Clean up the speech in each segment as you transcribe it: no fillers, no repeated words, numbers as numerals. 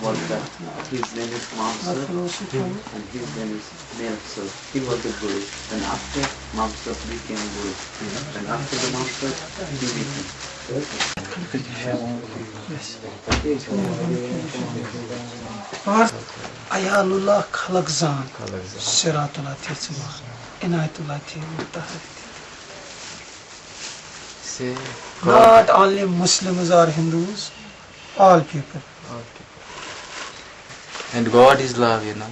was that his name is Mahmud and his name is Mershad. He was the Guru. Then after Mahmud became Guru. And after the Mahmud, he became. Ayalullah Khalakzan, Siratullah Titsima, Inayatullah Titsima. Not only Muslims or Hindus, all people. And God is love, you know.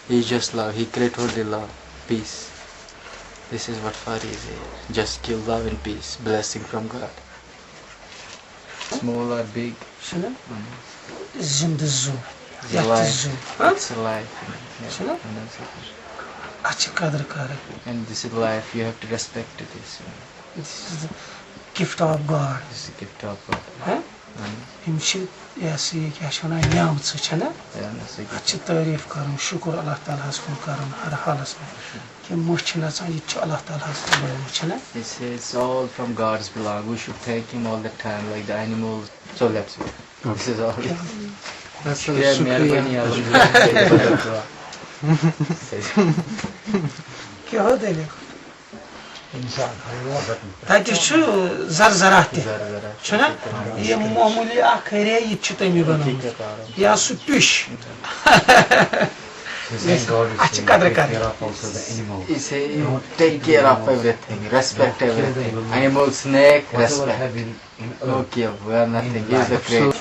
He is just love. He created only love, peace. This is what Fari is here. Just give love and peace, blessing from God. Small or big. Zindazu. It's a life. It's a life. Yeah. And this is life. You have to respect this. This is the gift of God. This is the gift of God. Himshit, yes, Yashana Yam Suchana. Achitari Karam, Shukur Allah Talhas Karam, Halas. Kimuchinas and Allah Talhas Muchana. This is all from God's belong. We should thank Him all the time, like the animals. So let's go. This is all. That's Tati şu zarzarahti. Şuna ya mamuli akhire yitçitemi bana. Ya sütüş. Açık kadar kadar. He say take care of everything, respect everything. Animal, snake, respect. Okay, we are nothing. He is the great.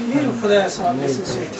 Mirra Khudaya Sahib söyledi.